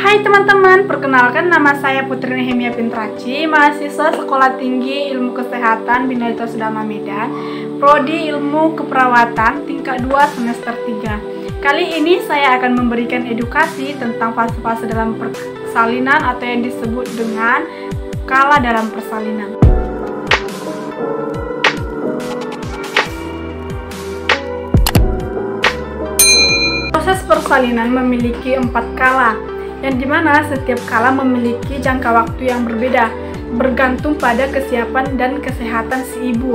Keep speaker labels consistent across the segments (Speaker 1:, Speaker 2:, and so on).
Speaker 1: Hai teman-teman, perkenalkan nama saya Putri Nehemia Pintraci, mahasiswa Sekolah Tinggi Ilmu Kesehatan Bina Sudama Medan, Prodi Ilmu Keperawatan tingkat 2 semester 3. Kali ini saya akan memberikan edukasi tentang fase-fase dalam persalinan atau yang disebut dengan kala dalam persalinan. Proses persalinan memiliki 4 kala, yang dimana setiap kala memiliki jangka waktu yang berbeda, bergantung pada kesiapan dan kesehatan si ibu.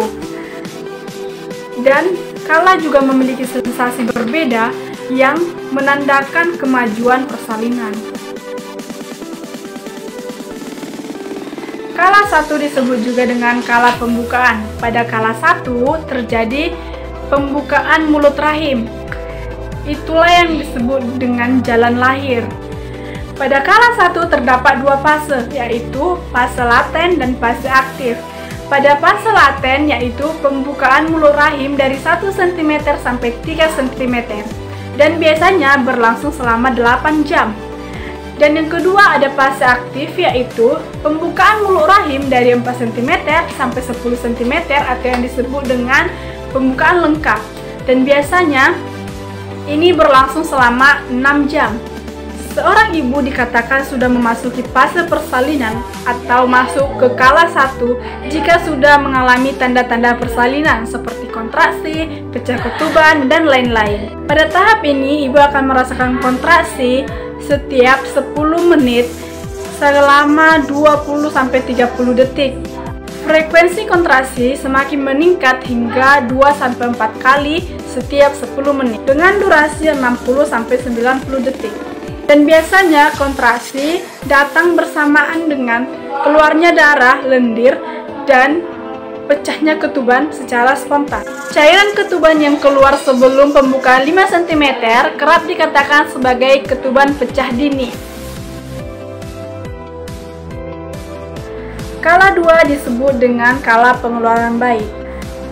Speaker 1: Dan kala juga memiliki sensasi berbeda yang menandakan kemajuan persalinan. Kala 1 disebut juga dengan kala pembukaan. Pada kala 1 terjadi pembukaan mulut rahim. Itulah yang disebut dengan jalan lahir. Pada kala 1 terdapat 2 fase, yaitu fase laten dan fase aktif. Pada fase laten yaitu pembukaan mulut rahim dari 1 cm sampai 3 cm dan biasanya berlangsung selama 8 jam. Dan yang kedua ada fase aktif, yaitu pembukaan mulut rahim dari 4 cm sampai 10 cm atau yang disebut dengan pembukaan lengkap. Dan biasanya ini berlangsung selama 6 jam. Seorang ibu dikatakan sudah memasuki fase persalinan atau masuk ke kala 1 jika sudah mengalami tanda-tanda persalinan seperti kontraksi, pecah ketuban, dan lain-lain. Pada tahap ini, ibu akan merasakan kontraksi setiap 10 menit selama 20-30 detik. Frekuensi kontraksi semakin meningkat hingga 2-4 kali setiap 10 menit dengan durasi 60-90 detik. Dan biasanya kontraksi datang bersamaan dengan keluarnya darah, lendir, dan pecahnya ketuban secara spontan. Cairan ketuban yang keluar sebelum pembukaan 5 cm kerap dikatakan sebagai ketuban pecah dini. Kala 2 disebut dengan kala pengeluaran bayi.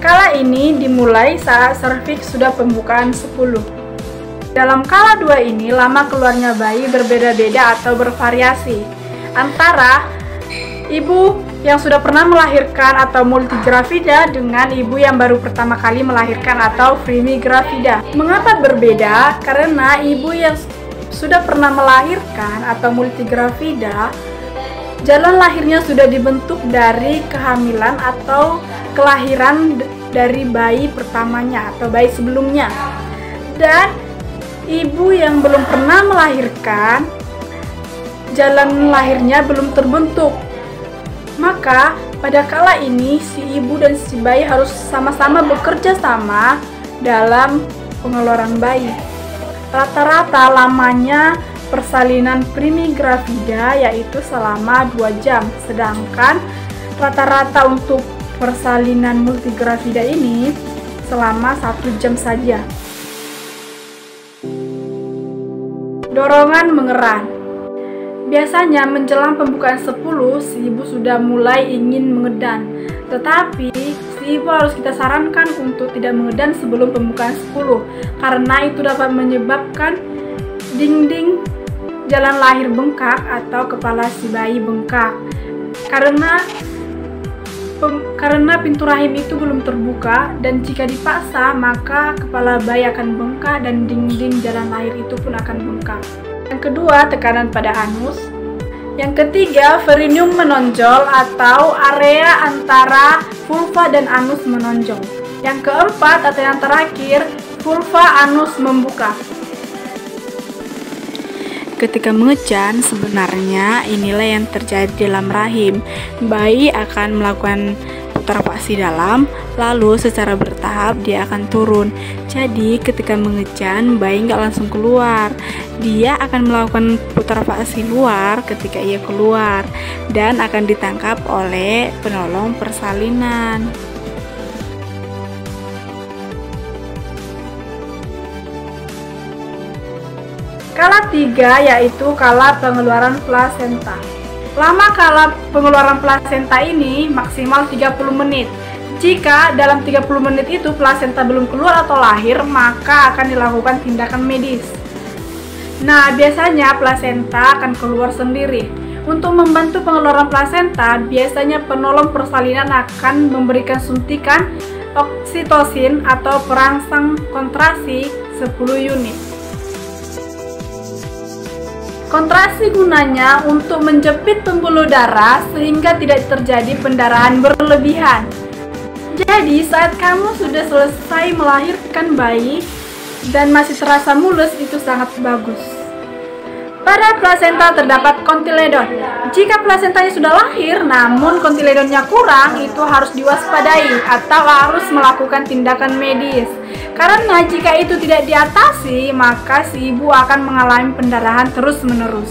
Speaker 1: Kala ini dimulai saat serviks sudah pembukaan 10. Dalam kala 2 ini, lama keluarnya bayi berbeda-beda atau bervariasi antara ibu yang sudah pernah melahirkan atau multigravida dengan ibu yang baru pertama kali melahirkan atau primigravida. Mengapa berbeda? Karena ibu yang sudah pernah melahirkan atau multigravida, jalan lahirnya sudah dibentuk dari kehamilan atau kelahiran dari bayi pertamanya atau bayi sebelumnya. Dan ibu yang belum pernah melahirkan, jalan lahirnya belum terbentuk. Maka pada kala ini si ibu dan si bayi harus sama-sama bekerja sama dalam pengeluaran bayi. Rata-rata lamanya persalinan primigravida yaitu selama 2 jam, sedangkan rata-rata untuk persalinan multigravida ini selama 1 jam saja. Dorongan mengeran. Biasanya menjelang pembukaan 10, si ibu sudah mulai ingin mengedan. Tetapi si ibu harus kita sarankan untuk tidak mengedan sebelum pembukaan 10, karena itu dapat menyebabkan dinding jalan lahir bengkak atau kepala si bayi bengkak. Karena pintu rahim itu belum terbuka, dan jika dipaksa maka kepala bayi akan bengkak dan dinding jalan lahir itu pun akan bengkak. Yang kedua, tekanan pada anus. Yang ketiga, perineum menonjol atau area antara vulva dan anus menonjol. Yang keempat atau yang terakhir, vulva anus membuka. Ketika mengejan, sebenarnya inilah yang terjadi dalam rahim. Bayi akan melakukan putrafasi dalam, lalu secara bertahap dia akan turun. Jadi ketika mengejan, bayi nggak langsung keluar. Dia akan melakukan putrafasi luar ketika ia keluar dan akan ditangkap oleh penolong persalinan. Kala 3 yaitu kala pengeluaran plasenta. Lama kala pengeluaran plasenta ini maksimal 30 menit. Jika dalam 30 menit itu plasenta belum keluar atau lahir, maka akan dilakukan tindakan medis. Nah, biasanya plasenta akan keluar sendiri. Untuk membantu pengeluaran plasenta, biasanya penolong persalinan akan memberikan suntikan oksitosin atau perangsang kontrasi 10 unit. Kontrasi gunanya untuk menjepit pembuluh darah sehingga tidak terjadi pendarahan berlebihan. Jadi, saat kamu sudah selesai melahirkan bayi dan masih terasa mulus, itu sangat bagus. Pada plasenta terdapat kontiledon. Jika plasentanya sudah lahir namun kontiledonnya kurang, itu harus diwaspadai atau harus melakukan tindakan medis. Karena jika itu tidak diatasi, maka si ibu akan mengalami pendarahan terus-menerus.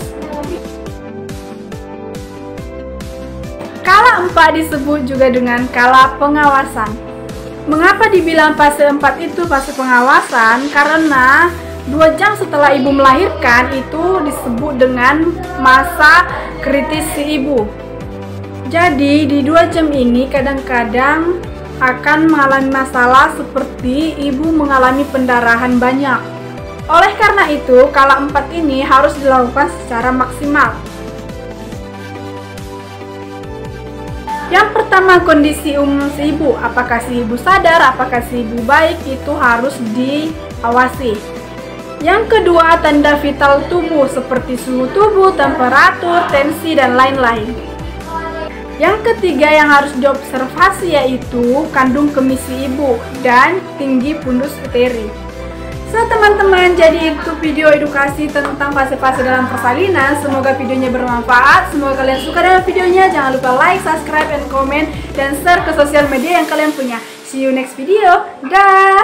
Speaker 1: Kala 4 disebut juga dengan kala pengawasan. Mengapa dibilang fase 4 itu fase pengawasan? Karena 2 jam setelah ibu melahirkan itu disebut dengan masa kritis si ibu. Jadi di 2 jam ini kadang-kadang akan mengalami masalah seperti ibu mengalami pendarahan banyak. Oleh karena itu, kala 4 ini harus dilakukan secara maksimal. Yang pertama, kondisi umum si ibu. Apakah si ibu sadar, apakah si ibu baik, itu harus diawasi. Yang kedua, tanda vital tubuh seperti suhu tubuh, temperatur, tensi, dan lain-lain. Yang ketiga yang harus diobservasi yaitu kandung kemih si ibu dan tinggi fundus uteri. So teman-teman, jadi itu video edukasi tentang fase-fase dalam persalinan. Semoga videonya bermanfaat, semoga kalian suka dengan videonya. Jangan lupa like, subscribe, and comment, dan share ke sosial media yang kalian punya. See you next video, dah!